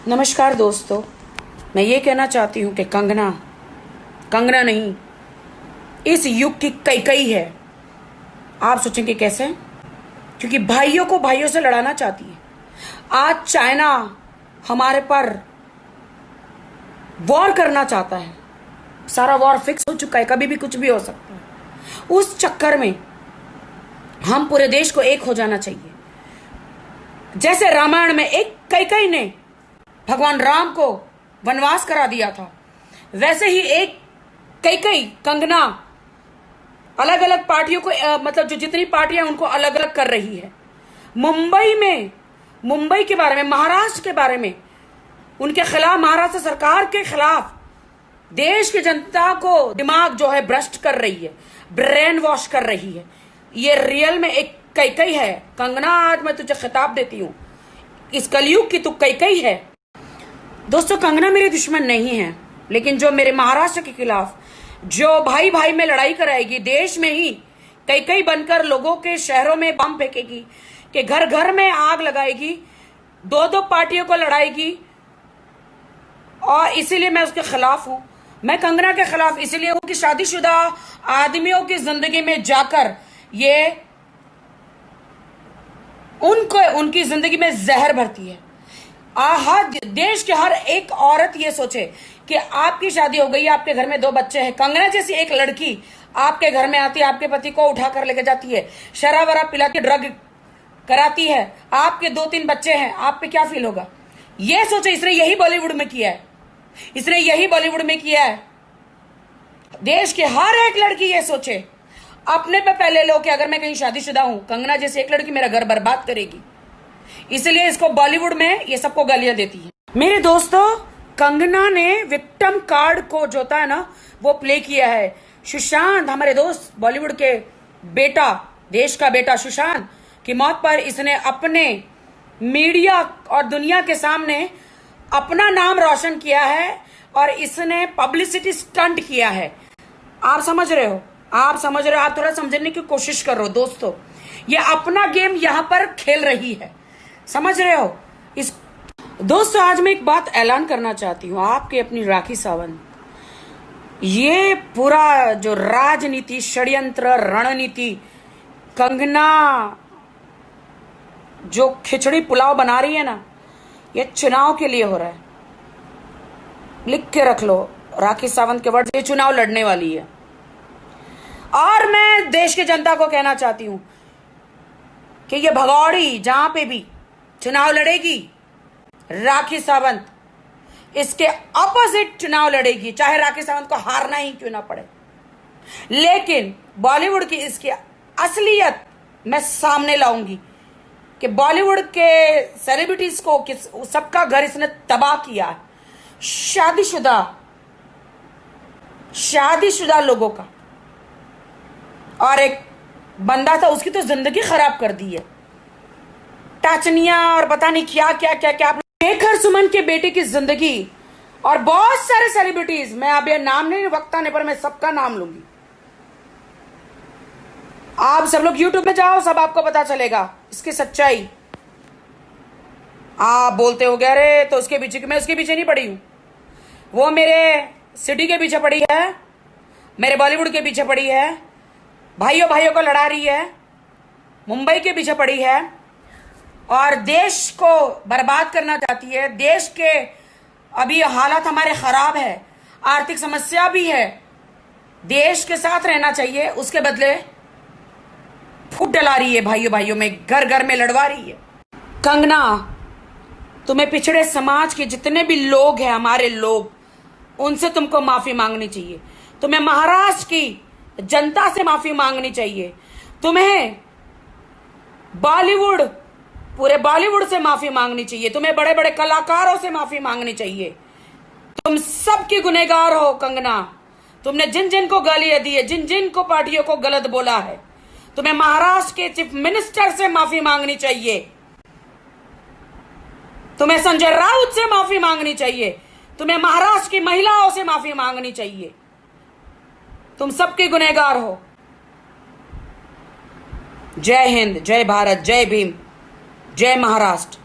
नमस्कार दोस्तों, मैं ये कहना चाहती हूँ कि कंगना कंगना नहीं, इस युग की कैकई है। आप सोचेंगे कैसे? क्योंकि भाइयों को भाइयों से लड़ाना चाहती है। आज चाइना हमारे पर वॉर करना चाहता है। सारा वॉर फिक्स हो चुका है, कभी भी कुछ भी हो सकता है। उस चक्कर में हम पूरे देश को एक हो जाना चाहिए। जैसे रामायण में एक कैकई ने भगवान राम को वनवास करा दिया था, वैसे ही एक कैकई कंगना अलग अलग पार्टियों को मतलब जो जितनी पार्टियां उनको अलग अलग कर रही है। मुंबई के बारे में, महाराष्ट्र के बारे में, उनके खिलाफ, महाराष्ट्र सरकार के खिलाफ देश की जनता को दिमाग जो है भ्रष्ट कर रही है, ब्रेन वॉश कर रही है। ये रियल में एक कैकई है। कंगना, आज मैं तुझे खिताब देती हूं, इस कलयुग की तू कैकई है। दोस्तों, कंगना मेरे दुश्मन नहीं है, लेकिन जो मेरे महाराष्ट्र के खिलाफ जो भाई भाई में लड़ाई कराएगी, देश में ही कैकई बनकर लोगों के शहरों में बम फेंकेगी, कि घर घर में आग लगाएगी, दो दो पार्टियों को लड़ाएगी, और इसीलिए मैं उसके खिलाफ हूं। मैं कंगना के खिलाफ इसलिए हूं कि शादीशुदा आदमियों की जिंदगी में जाकर ये उनकी जिंदगी में जहर भरती है। देश के हर एक औरत ये सोचे कि आपकी शादी हो गई, आपके घर में 2 बच्चे हैं, कंगना जैसी एक लड़की आपके घर में आती है, आपके पति को उठा कर लेके जाती है, शराब वराब पिला के ड्रग कराती है, आपके 2-3 बच्चे हैं, आप पे क्या फील होगा? ये सोचे। इसने यही बॉलीवुड में किया है। देश के हर एक लड़की ये सोचे, अपने पे पहले लो कि अगर मैं कहीं शादीशुदा हूं, कंगना जैसी एक लड़की मेरा घर बर्बाद करेगी। इसलिए इसको बॉलीवुड में ये सबको गालियां देती है। मेरे दोस्तों, कंगना ने विक्टिम कार्ड को जो होता है ना, वो प्ले किया है। सुशांत, हमारे दोस्त बॉलीवुड के बेटा, देश का बेटा सुशांत की मौत पर इसने अपने मीडिया और दुनिया के सामने अपना नाम रोशन किया है, और इसने पब्लिसिटी स्टंट किया है। आप समझ रहे हो? आप थोड़ा समझने की कोशिश कर रहे हो दोस्तों। ये अपना गेम यहां पर खेल रही है, समझ रहे हो? दोस्तों, आज मैं एक बात ऐलान करना चाहती हूं, आपके अपनी राखी सावंत। ये पूरा जो राजनीति, षड्यंत्र, रणनीति, कंगना जो खिचड़ी पुलाव बना रही है ना, ये चुनाव के लिए हो रहा है। लिख के रख लो, राखी सावंत के वर्ड, ये चुनाव लड़ने वाली है। और मैं देश की जनता को कहना चाहती हूं कि ये भगौड़ी जहां पे भी चुनाव लड़ेगी, राखी सावंत इसके ऑपोजिट चुनाव लड़ेगी, चाहे राखी सावंत को हारना ही क्यों ना पड़े। लेकिन बॉलीवुड की इसकी असलियत मैं सामने लाऊंगी कि बॉलीवुड के सेलिब्रिटीज को सबका घर इसने तबाह किया है। शादीशुदा लोगों का, और एक बंदा था उसकी तो जिंदगी खराब कर दी है। टाचनिया और पता नहीं क्या क्या क्या क्या। शेखर सुमन के बेटे की जिंदगी, और बहुत सारे सेलिब्रिटीज, मैं अब ये नाम नहीं वक्त आने पर मैं सबका नाम लूंगी। आप सब लोग यूट्यूब में जाओ, सब आपको पता चलेगा इसकी सच्चाई। आप बोलते हो गया अरे तो उसके पीछे, मैं उसके पीछे नहीं पड़ी हूं, वो मेरे सिटी के पीछे पड़ी है, मेरे बॉलीवुड के पीछे पड़ी है, भाइयों भाइयों को लड़ा रही है, मुंबई के पीछे पड़ी है, और देश को बर्बाद करना चाहती है। देश के अभी हालात हमारे खराब है, आर्थिक समस्या भी है, देश के साथ रहना चाहिए, उसके बदले फूट डला रही है, भाइयों भाइयों में, घर घर में लड़वा रही है। कंगना, तुम्हें पिछड़े समाज के जितने भी लोग हैं, हमारे लोग, उनसे तुमको माफी मांगनी चाहिए। तुम्हें महाराष्ट्र की जनता से माफी मांगनी चाहिए। तुम्हें पूरे बॉलीवुड से माफी मांगनी चाहिए। तुम्हें बड़े बड़े कलाकारों से माफी मांगनी चाहिए। तुम सबकी गुनहगार हो कंगना। तुमने जिन जिन को गालियां दी है, जिन जिन को पार्टियों को गलत बोला है, तुम्हें महाराष्ट्र के चीफ मिनिस्टर से माफी मांगनी चाहिए। तुम्हें संजय राउत से माफी मांगनी चाहिए। तुम्हें महाराष्ट्र की महिलाओं से माफी मांगनी चाहिए। तुम सबके गुनहगार हो। जय हिंद, जय भारत, जय भीम, जय महाराष्ट्र।